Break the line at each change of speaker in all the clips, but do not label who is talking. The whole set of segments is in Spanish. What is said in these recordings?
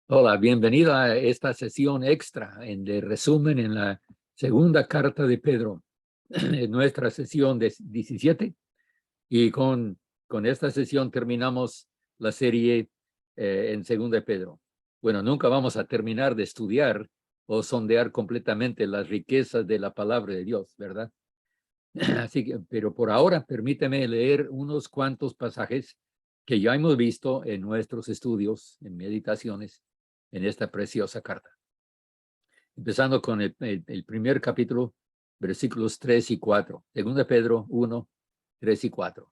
Hola, bienvenido a esta sesión extra de resumen en la segunda carta de Pedro, en nuestra sesión de 17. Y con esta sesión terminamos la serie en segunda de Pedro. Bueno, nunca vamos a terminar de estudiar o sondear completamente las riquezas de la palabra de Dios, ¿verdad? Así que, pero por ahora permíteme leer unos cuantos pasajes que ya hemos visto en nuestros estudios, en meditaciones, en esta preciosa carta. Empezando con el primer capítulo, versículos 3 y 4. Segunda Pedro 1, 3 y 4.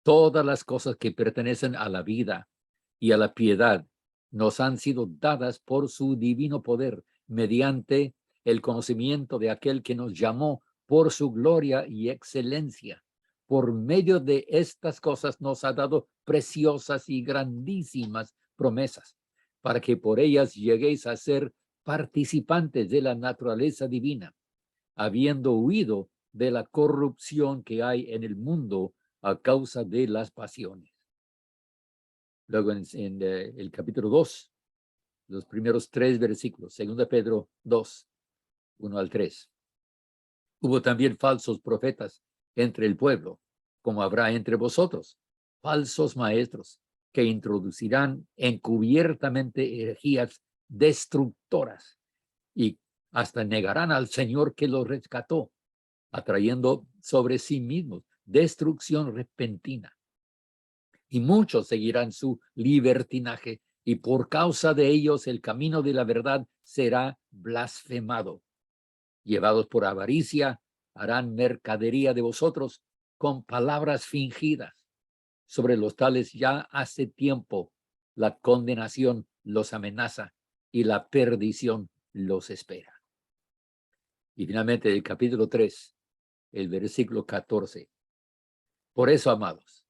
Todas las cosas que pertenecen a la vida y a la piedad nos han sido dadas por su divino poder mediante el conocimiento de aquel que nos llamó por su gloria y excelencia. Por medio de estas cosas nos ha dado preciosas y grandísimas promesas, para que por ellas lleguéis a ser participantes de la naturaleza divina, habiendo huido de la corrupción que hay en el mundo a causa de las pasiones. Luego en el capítulo 2, los primeros 3 versículos, 2 Pedro 2, 1 al 3. Hubo también falsos profetas entre el pueblo, como habrá entre vosotros, falsos maestros que introducirán encubiertamente herejías destructoras y hasta negarán al Señor que los rescató, atrayendo sobre sí mismos destrucción repentina. Y muchos seguirán su libertinaje, y por causa de ellos el camino de la verdad será blasfemado. Llevados por avaricia, harán mercadería de vosotros con palabras fingidas. Sobre los tales ya hace tiempo la condenación los amenaza y la perdición los espera. Y finalmente el capítulo 3, el versículo 14. Por eso, amados,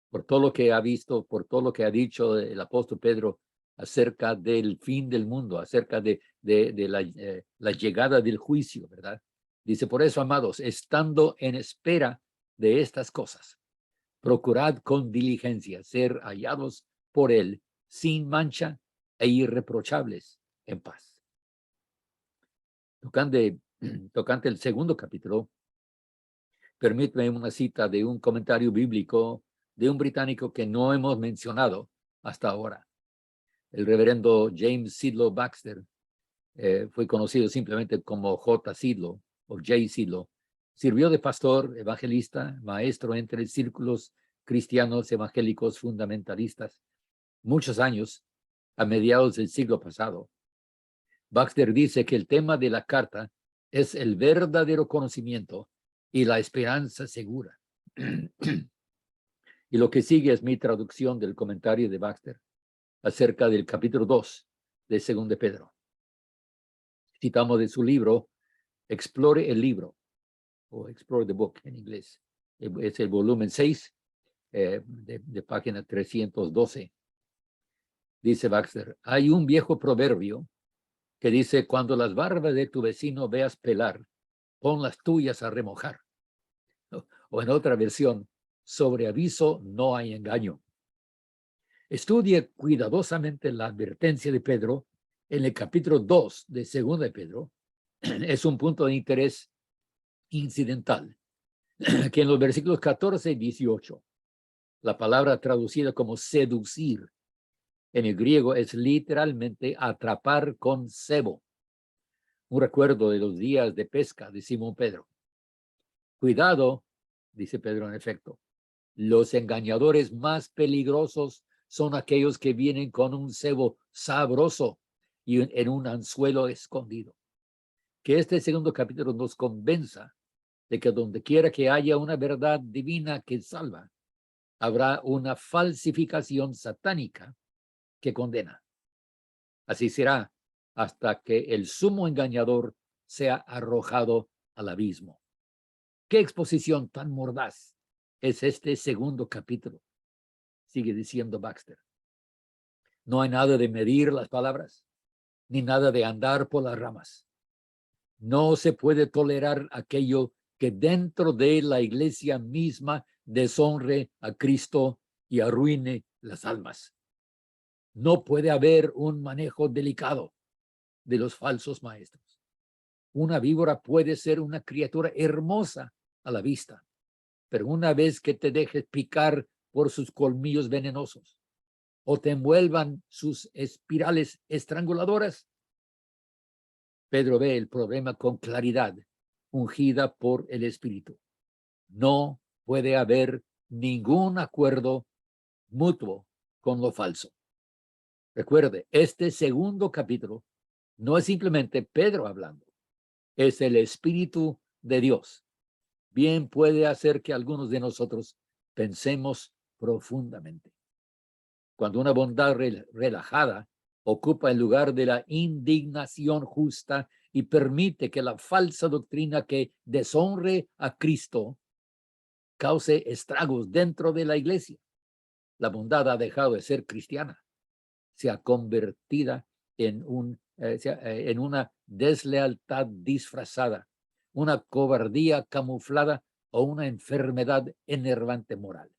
por todo lo que ha visto, por todo lo que ha dicho el apóstol Pedro acerca del fin del mundo, acerca de la llegada del juicio, ¿verdad? Dice, por eso, amados, estando en espera de estas cosas, procurad con diligencia ser hallados por él sin mancha e irreprochables en paz. Tocante el segundo capítulo, permíteme una cita de un comentario bíblico de un británico que no hemos mencionado hasta ahora. El reverendo James Sidlow Baxter fue conocido simplemente como J. Sidlow o J. Sidlow. Sirvió de pastor, evangelista, maestro entre círculos cristianos evangélicos fundamentalistas muchos años a mediados del siglo pasado. Baxter dice que el tema de la carta es el verdadero conocimiento y la esperanza segura. Y lo que sigue es mi traducción del comentario de Baxter acerca del capítulo 2 de 2 de Pedro. Citamos de su libro, Explore el libro, o Explore the Book en inglés. Es el volumen 6, de página 312. Dice Baxter, hay un viejo proverbio que dice, cuando las barbas de tu vecino veas pelar, pon las tuyas a remojar. O en otra versión, sobre aviso no hay engaño. Estudie cuidadosamente la advertencia de Pedro en el capítulo 2 de 2 de Pedro. Es un punto de interés incidental, que en los versículos 14 y 18, la palabra traducida como seducir en el griego es literalmente atrapar con cebo. Un recuerdo de los días de pesca de Simón Pedro. Cuidado, dice Pedro en efecto, los engañadores más peligrosos son aquellos que vienen con un cebo sabroso y en un anzuelo escondido. Que este segundo capítulo nos convenza de que donde quiera que haya una verdad divina que salva, habrá una falsificación satánica que condena. Así será hasta que el sumo engañador sea arrojado al abismo. ¿Qué exposición tan mordaz es este segundo capítulo? Sigue diciendo Baxter. No hay nada de medir las palabras, ni nada de andar por las ramas. No se puede tolerar aquello que dentro de la iglesia misma deshonre a Cristo y arruine las almas. No puede haber un manejo delicado de los falsos maestros. Una víbora puede ser una criatura hermosa a la vista, pero una vez que te dejes picar por sus colmillos venenosos o te envuelvan sus espirales estranguladoras, Pedro ve el problema con claridad, ungida por el Espíritu. No puede haber ningún acuerdo mutuo con lo falso. Recuerde, este segundo capítulo no es simplemente Pedro hablando, es el Espíritu de Dios. Bien puede hacer que algunos de nosotros pensemos profundamente. Cuando una bondad relajada ocupa el lugar de la indignación justa y permite que la falsa doctrina que deshonre a Cristo cause estragos dentro de la iglesia, la bondad ha dejado de ser cristiana, se ha convertido en una deslealtad disfrazada, una cobardía camuflada o una enfermedad enervante moral.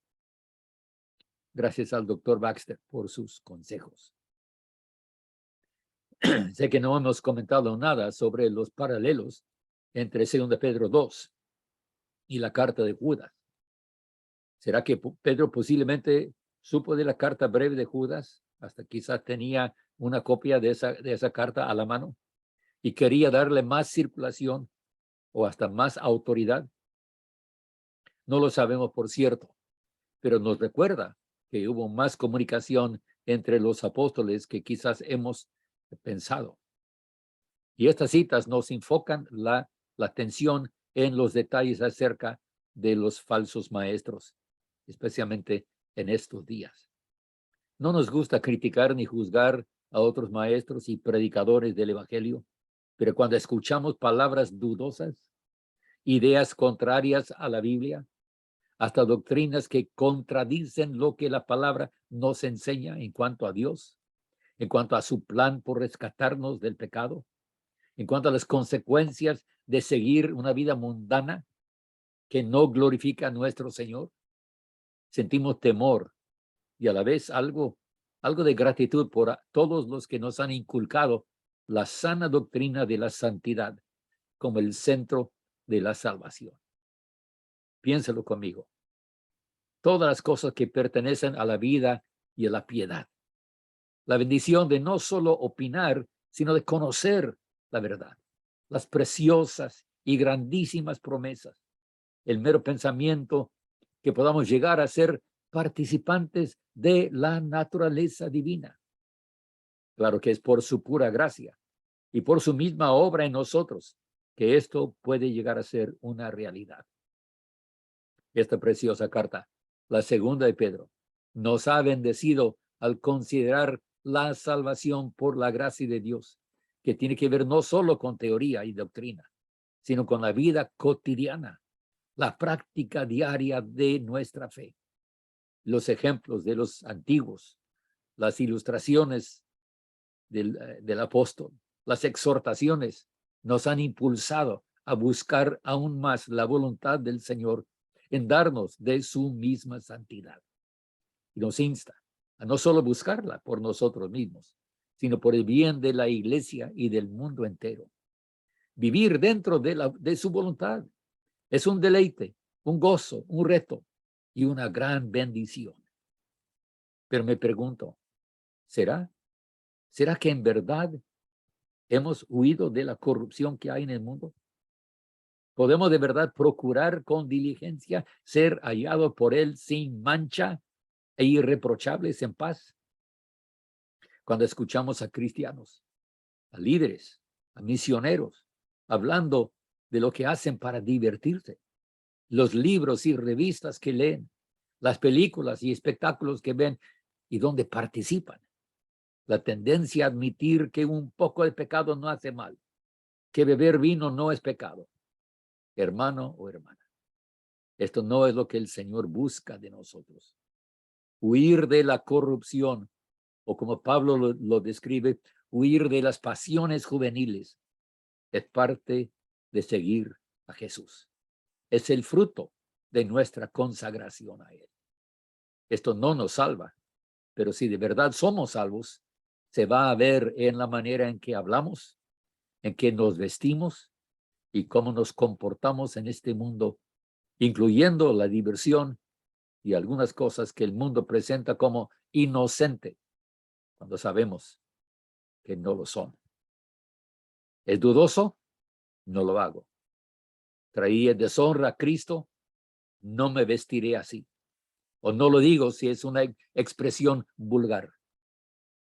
Gracias al doctor Baxter por sus consejos. Sé que no hemos comentado nada sobre los paralelos entre 2 Pedro 2 y la carta de Judas. ¿Será que Pedro posiblemente supo de la carta breve de Judas? Hasta quizás tenía una copia de esa carta a la mano y quería darle más circulación o hasta más autoridad. No lo sabemos por cierto, pero nos recuerda que hubo más comunicación entre los apóstoles que quizás hemos pensado. Y estas citas nos enfocan la atención en los detalles acerca de los falsos maestros, especialmente en estos días. No nos gusta criticar ni juzgar a otros maestros y predicadores del evangelio, pero cuando escuchamos palabras dudosas, ideas contrarias a la Biblia, hasta doctrinas que contradicen lo que la palabra nos enseña en cuanto a Dios, en cuanto a su plan por rescatarnos del pecado, en cuanto a las consecuencias de seguir una vida mundana que no glorifica a nuestro Señor, sentimos temor y a la vez algo de gratitud por todos los que nos han inculcado la sana doctrina de la santidad como el centro de la salvación. Piénsalo conmigo. Todas las cosas que pertenecen a la vida y a la piedad. La bendición de no solo opinar, sino de conocer la verdad. Las preciosas y grandísimas promesas. El mero pensamiento que podamos llegar a ser participantes de la naturaleza divina. Claro que es por su pura gracia y por su misma obra en nosotros que esto puede llegar a ser una realidad. Esta preciosa carta, la segunda de Pedro, nos ha bendecido al considerar la salvación por la gracia de Dios, que tiene que ver no solo con teoría y doctrina, sino con la vida cotidiana, la práctica diaria de nuestra fe. Los ejemplos de los antiguos, las ilustraciones del apóstol, las exhortaciones nos han impulsado a buscar aún más la voluntad del Señor en darnos de su misma santidad. Y nos insta a no solo buscarla por nosotros mismos, sino por el bien de la iglesia y del mundo entero. Vivir dentro de su voluntad es un deleite, un gozo, un reto y una gran bendición. Pero me pregunto, ¿será que en verdad hemos huido de la corrupción que hay en el mundo? ¿Podemos de verdad procurar con diligencia ser hallados por él sin mancha e irreprochables en paz? Cuando escuchamos a cristianos, a líderes, a misioneros, hablando de lo que hacen para divertirse, los libros y revistas que leen, las películas y espectáculos que ven y donde participan, la tendencia a admitir que un poco de pecado no hace mal, que beber vino no es pecado. Hermano o hermana, esto no es lo que el Señor busca de nosotros. Huir de la corrupción, o como Pablo lo describe, huir de las pasiones juveniles, es parte de seguir a Jesús. Es el fruto de nuestra consagración a Él. Esto no nos salva, Pero si de verdad somos salvos, se va a ver en la manera en que hablamos, en que nos vestimos y cómo nos comportamos en este mundo, incluyendo la diversión y algunas cosas que el mundo presenta como inocente, cuando sabemos que no lo son. ¿Es dudoso? No lo hago. ¿Traía deshonra a Cristo? No me vestiré así. O no lo digo si es una expresión vulgar.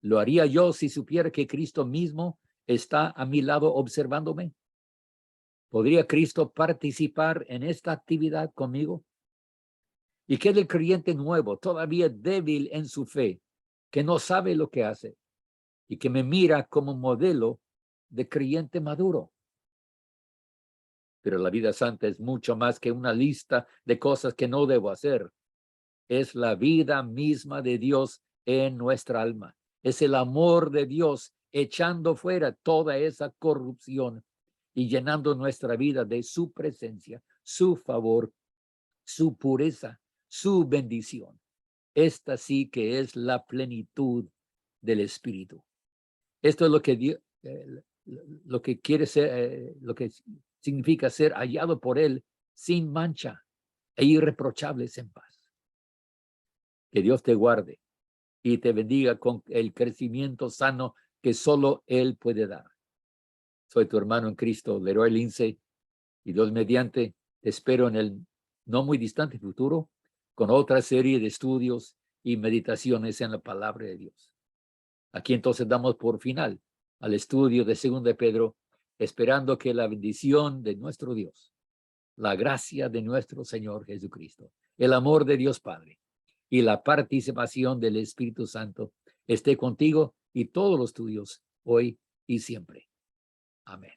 ¿Lo haría yo si supiera que Cristo mismo está a mi lado observándome? ¿Podría Cristo participar en esta actividad conmigo? ¿Y qué del creyente nuevo, todavía débil en su fe, que no sabe lo que hace y que me mira como modelo de creyente maduro? Pero la vida santa es mucho más que una lista de cosas que no debo hacer. Es la vida misma de Dios en nuestra alma. Es el amor de Dios echando fuera toda esa corrupción y llenando nuestra vida de su presencia, su favor, su pureza, su bendición. Esta sí que es la plenitud del Espíritu. Esto es lo que Dios, lo que quiere ser, lo que significa ser hallado por Él sin mancha e irreprochables en paz. Que Dios te guarde y te bendiga con el crecimiento sano que solo Él puede dar. Soy tu hermano en Cristo, Leroy Lindsay, y Dios mediante, te espero en el no muy distante futuro con otra serie de estudios y meditaciones en la palabra de Dios. Aquí entonces damos por final al estudio de 2 de Pedro, esperando que la bendición de nuestro Dios, la gracia de nuestro Señor Jesucristo, el amor de Dios Padre y la participación del Espíritu Santo esté contigo y todos los tuyos hoy y siempre. Amén.